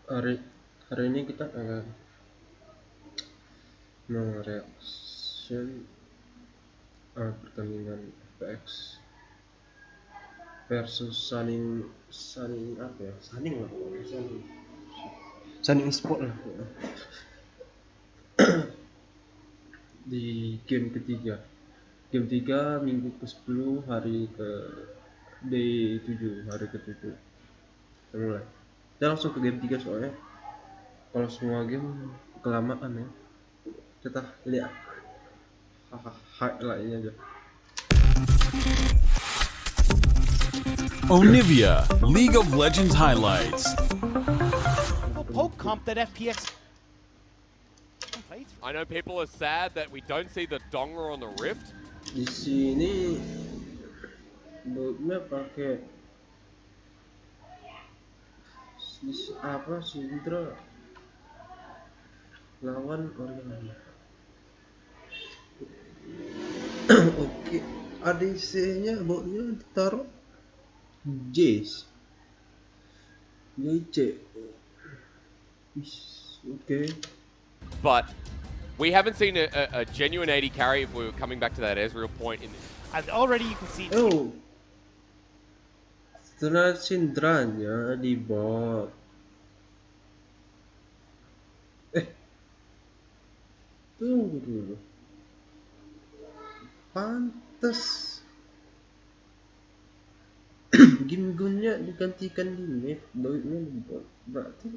hari hari ini kita akan mereaction pertandingan FPX versus Sunning apa ya? Sunning lah pokoknya, Sunning Esport lah pokoknya. Di game ketiga, game 3 minggu ke-10 hari ke day 7, hari ke-7 kita mulai. Kita langsung ke game 3 soalnya kalau semua game kelamaan ya. Kita lihat highlightnya aja. Onivia, League of Legends highlights. Poke comp that FPX. I know people are sad that we don't see the donger on the Rift. Di sini buildnya pakai apa Sindra lawan orang. Oke, ADC-nya botnya ditaruh Jace. Okay. But we haven't seen a genuine AD carry if we were coming back to that Ezreal point. And already you can see. Oh, setelah Sindranya di bot. Tunggu dulu. Pantes. Gimgunnya digantikan di mid, doitnya di bot. Berarti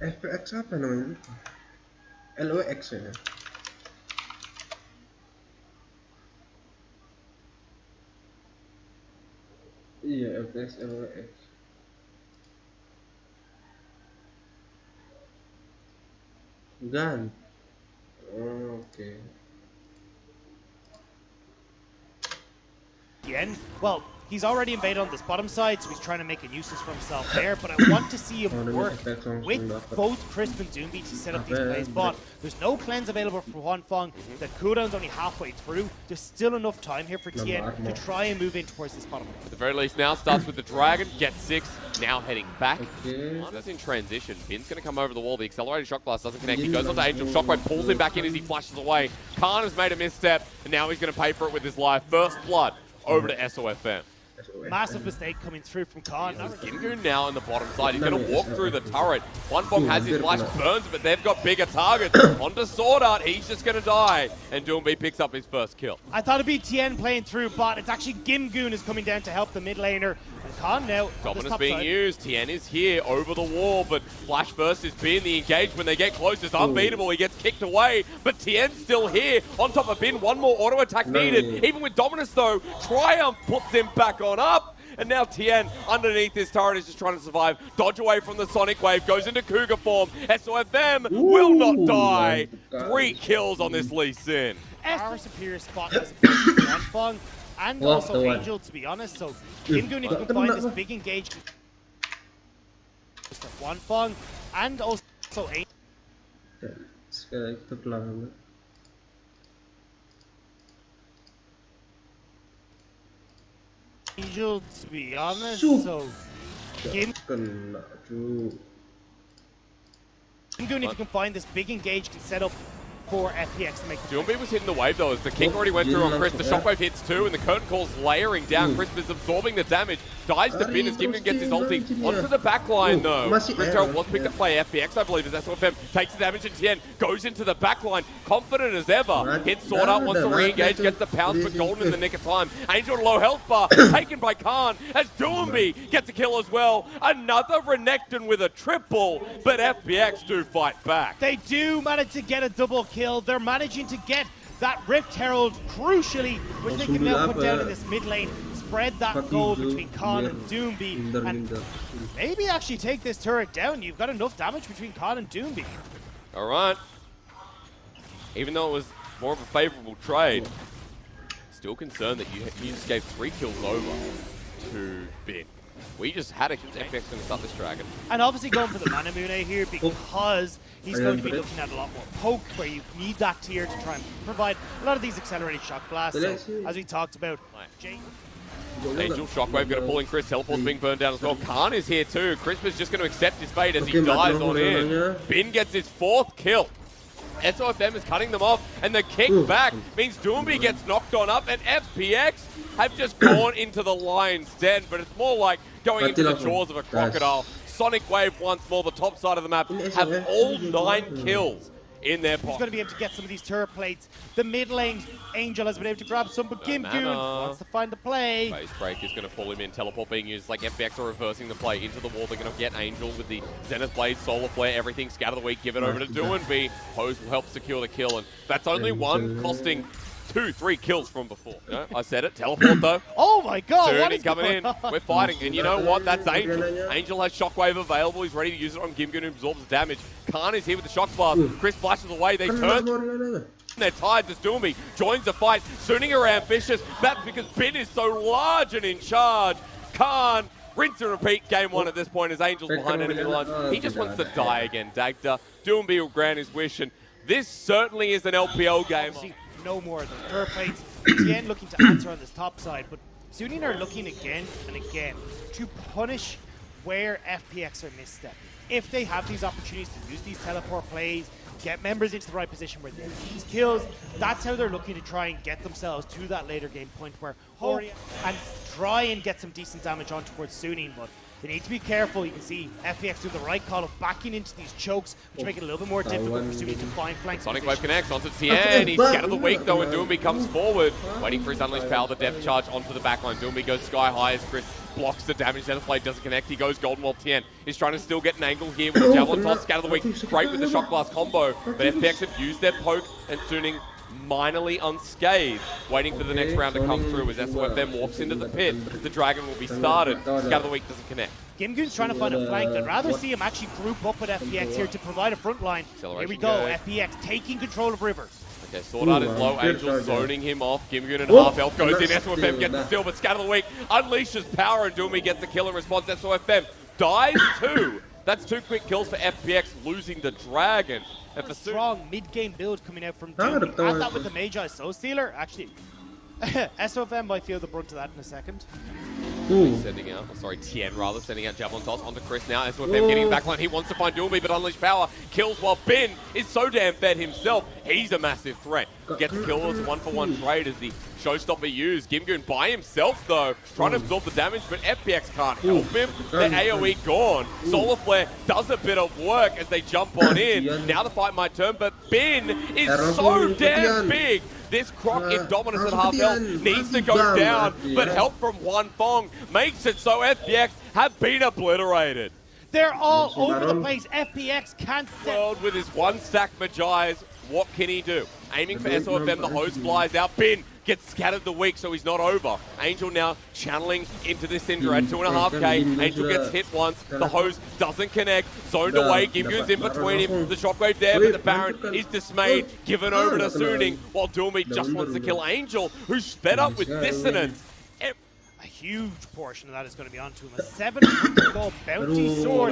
FPX apa namanya? LOX ya. Iya, FPX LOX. Gan. Oh, okay. Well, he's already invaded on this bottom side, so he's trying to make a nuisance for himself there, but I want to see him work with both Crisp and Doomby to set up these plays. But there's no cleanse available for Huanfeng. The cooldown's only halfway through. There's still enough time here for Tien to try and move in towards this bottom. At the very least now, starts with the Dragon, gets 6, now heading back. That's in transition. Bin's going to come over the wall. The accelerated shock blast doesn't connect. He goes onto Angel. Shockwave pulls him back in as he flashes away. Khan has made a misstep, and now he's going to pay for it with his life. First blood over to SOFM. Massive mistake coming through from Khan. Gingoon now on the bottom side. He's going to walk through the turret. Huanfeng has his flash, burns, but they've got bigger targets. Onto Sword Art, he's just going to die. And Doomby picks up his first kill. I thought it'd be Tien playing through, but it's actually Gimgoon is coming down to help the mid laner. And Khan now. Dominance being used. Tien is here over the wall, but Flash Burst is being the engage when they get close. It's unbeatable. He gets kicked away, but Tien's still here on top of Bin. One more auto attack needed. Even with Dominance though, Triumph puts him back on up. And now Tien, underneath this turret, is just trying to survive. Dodge away from the Sonic Wave, goes into Cougar form. SOFM will not die. 3 kills on this Lee Sin. Our superior spot as Huanfeng and also Angel, to be honest. So Gimgoon, if you can find this big engage for Huanfeng and also Angel. Sekali kita pelanggan. Angel, to be honest, so Gimgoon, if you can find this big engage, can set up for FPX to make the Doomby was hitting the wave though as the kick already went through on Chris. The shockwave hits too and the curtain call's layering down. Chris is absorbing the damage. Dies to Bin as Gimgoon gets his ulti. Onto the back line though. Richard was picked up by FPX I believe as SOFM takes the damage and Tien goes into the back line. Confident as ever. Hits Sword Art, wants to re-engage, gets the pounce but golden in the nick of time. Angel low health bar taken by Khan as Doomby gets a kill as well. Another Renekton with a triple, but FPX do fight back. They do manage to get a double kill. They're managing to get that Rift Herald, crucially, which they can now put down in this mid lane. Spread that gold between Khan and Doomby, and maybe actually take this turret down. You've got enough damage between Khan and Doomby. All right. Even though it was more of a favorable trade, still concerned that you just gave 3 kills over to Bin. We just had a FPX going to start this Dragon. And obviously going for the Manamune here because he's going to be looking at a lot more poke where you need that tier to try and provide a lot of these accelerated shock blasts. So, as we talked about, Angel, Shockwave going to pull in Chris. Teleport's being burned down as well. Khan is here too. Crispus just going to accept his fate as he dies on in. Bin gets his 4th kill. SOFM is cutting them off, and the kick back means Doomby gets knocked on up, and FPX have just gone into the lion's den, but it's more like going into the jaws of a crocodile. Sonic Wave once more, the top side of the map, have all 9 kills in their pocket. He's going to be able to get some of these turret plates. The mid lane, Angel has been able to grab some, but Gimgoon wants to find the play. Base break is going to pull him in. Teleport being used like FPX are reversing the play into the wall. They're going to get Angel with the Zenith Blade, Solar Flare, everything. Scatter the weak, give it over to Do&B. Hose will help secure the kill, and that's only one, costing 2-3 kills from before. You know, I said it. Teleport though. Oh my god, what is coming in. We're fighting, and you know what? That's Angel. Angel has Shockwave available. He's ready to use it on Gimgoon, who absorbs the damage. Khan is here with the Shock Blast. Chris flashes away. They turn. They're tied as Doomby joins the fight. Suning are ambitious. That's because Bin is so large and in charge. Khan, rinse and repeat game 1 at this point as Angel's behind enemy lines. He just wants to die again, Dagda. Doomby will grant his wish, and this certainly is an LPL game. No more than turret plates. Again, looking to answer on this top side, but Suning are looking again and again to punish where FPX are misstepping. If they have these opportunities to use these teleport plays, get members into the right position where they get these kills, that's how they're looking to try and get themselves to that later game point where Hori and try and get some decent damage on towards Suning, but they need to be careful. You can see FPX do the right call of backing into these chokes, which make it a little bit more difficult for Suning to find flanks. Sonic Wave connects onto Tien. He's scattered the weak though, and Doomby comes forward, waiting for his Unleashed Power, the depth charge onto the backline. Doomby goes sky high as Chris blocks the damage. Zenith Blade doesn't connect. He goes golden while Tien is trying to still get an angle here with the Javelin Toss. Scatter the weak, great with the Shock Blast combo, but FPX have used their poke, and Suning minorly unscathed, waiting for the next round to come through as SOFM walks into the pit. The Dragon will be started. Scatter the weak doesn't connect. Gimgoon's trying to find a flank. I'd rather see him actually group up with FPX here to provide a front line. Here we go, FPX taking control of Rivers. Okay, Sword Art is low. Angel zoning him off. Gimgoon and half health goes in. SOFM gets the steal, but Scatter the weak unleashes power, and Doomy gets the kill in response. SOFM dies too. That's 2 quick kills for FPX, losing the Dragon. And a strong mid-game build coming out from Doomy. Add that with the Magi Soul Stealer. Actually, SOFM might feel the brunt of that in a second. Sending out, Tien rather, sending out Javelin Toss onto Chris now. SOFM getting backline. He wants to find Doomby, but Unleashed Power kills while Bin is so damn fed himself. He's a massive threat. Gets kills, 1-for-1 trade as the showstopper used. Gimgoon by himself though, trying to absorb the damage, but FPX can't help him. Their AoE gone. Solar Flare does a bit of work as they jump on in. Now the fight might turn, but Bin is so damn big. This Croc, if Dominus at half health, needs to go down, but help from One Fong makes it so FPX have been obliterated. They're all over the place. FPX can't World with his 1-stack Magi's, what can he do? Aiming for SOFM, the hose flies out. Bin gets scattered the weak, so he's not over. Angel now channeling into this Syndra at 2.5k. Angel gets hit once. The hose doesn't connect. Zoned away. Gimgoon's in between him. The Shockwave there, but the Baron is dismayed. Given over to Suning, while Doomy just wants to kill Angel, who's fed up with Dissonance. A huge portion of that is going to be onto him. A 700 gold bounty sword.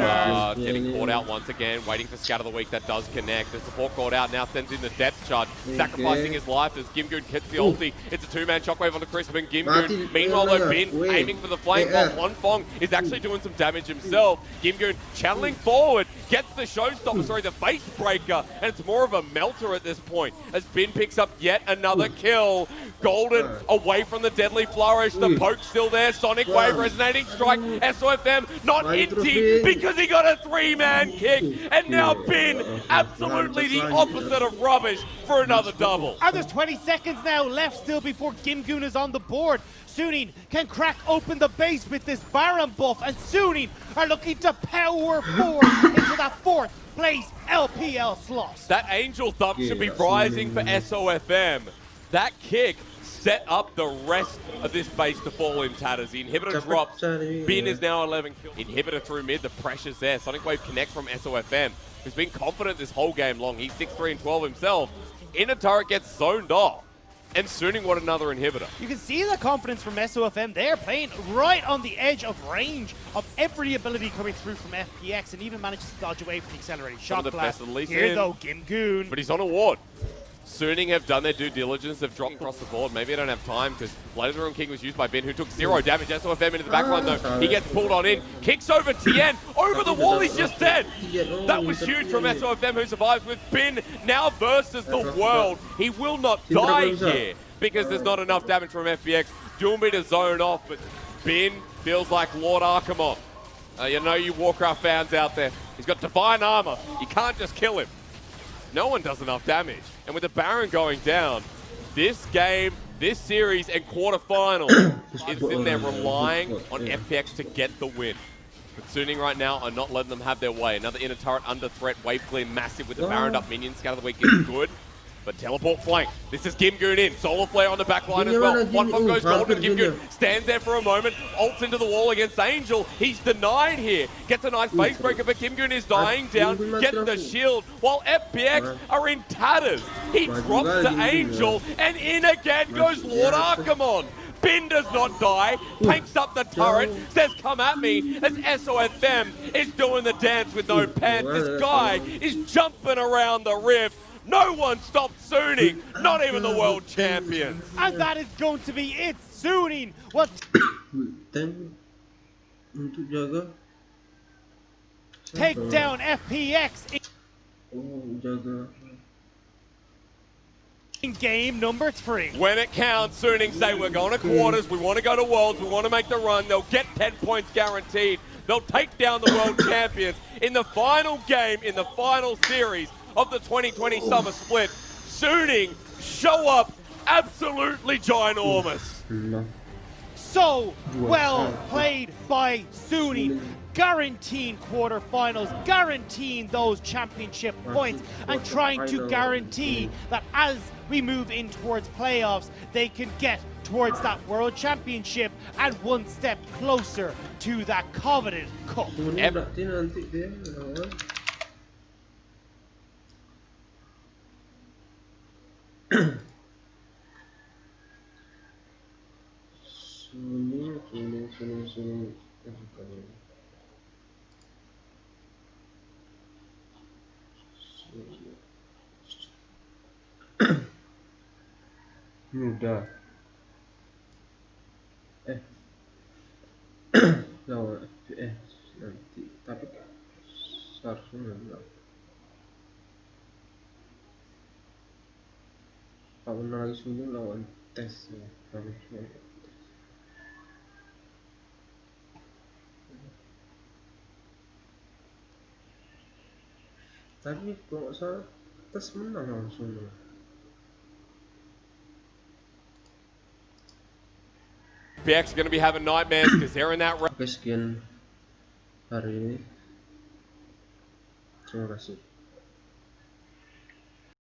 Getting caught out once again, waiting for Scatter the Weak. That does connect. The support called out now sends in the depth charge, sacrificing his life as Gimgoon gets the ulti. It's a 2-man shockwave onto Crispin. Gimgoon, meanwhile, though, Bin aiming for the flank while One Fong is actually doing some damage himself. Gimgoon channeling forward, gets the showstopper, the face breaker, and it's more of a melter at this point as Bin picks up yet another kill. Golden away from the deadly flourish. The poke's still there. Sonic Wave resonating strike. SOFM not inting because he got a 3-man kick. And now Bin absolutely the opposite of rubbish for another double. And there's 20 seconds now left still before Gimgoon is on the board. Suning can crack open the base with this Baron buff, and Suning are looking to power forward into that 4th place LPL slot. That Angel thump should be rising for SOFM. That kick set up the rest of this base to fall in tatters. The inhibitor drops. Bin is now 11 kills. Inhibitor through mid, the pressure's there. Sonic Wave connects from SOFM, who's been confident this whole game long. He's 6-3-12 himself. Inner turret gets zoned off. And Suning, what another inhibitor. You can see the confidence from SOFM. They're playing right on the edge of range of every ability coming through from FPX, and even manages to dodge away from the accelerated shock blast. Here though, Gimgoon. But he's on a ward. Suning have done their due diligence. They've dropped across the board. Maybe I don't have time because Blazer King was used by Ben, who took 0 damage. SOFM into the backline though. He gets pulled on in. Kicks over Tien. Over the wall. He's just dead. That was huge from SOFM, who survives with Bin now versus the world. He will not die here because there's not enough damage from FPX. Doomby to zone off, but Bin feels like Lord Arkham. You know you Warcraft fans out there. He's got divine armor. You can't just kill him. No one does enough damage. And with the Baron going down, this game, this series and quarterfinal is in there relying on FPX to get the win. But Suning right now are not letting them have their way. Another inner turret under threat, wave clear massive with the Baron up minions. Scout of the week is good. But teleport flank. This is Gimgoon in. Solar Flare on the back line as well. One pump goes golden. Gimgoon stands there for a moment. Ults into the wall against Angel. He's denied here. Gets a nice face breaker, but Gimgoon is dying down. Gets the shield while FPX are in tatters. He drops to Angel and in again goes Lord Arkham. Bin does not die, panks up the turret, says come at me as SOFM is doing the dance with no pants. This guy is jumping around the rift. No one stops Suning, not even the world champions. And that is going to be it. Suning will take down FPX in game number 3. When it counts, Suning say we're going to quarters, we want to go to worlds, we want to make the run. They'll get 10 points guaranteed. They'll take down the world champions in the final game, in the final series of the 2020 Summer Split. Suning show up absolutely ginormous. So well played by Suning, guaranteeing quarterfinals, guaranteeing those championship points, and trying to guarantee that as we move in towards playoffs, they can get towards that world championship and one step closer to that coveted cup. Mudah. Lawan FPX nanti, tapi seharusnya enggak. Kalau menang lagi Suning lawan tes ya, harusnya. Tapi kalau nggak salah tes menang langsung. FPX are going to be having nightmares because they're in that. Oke, sekian hari ini. Terima kasih.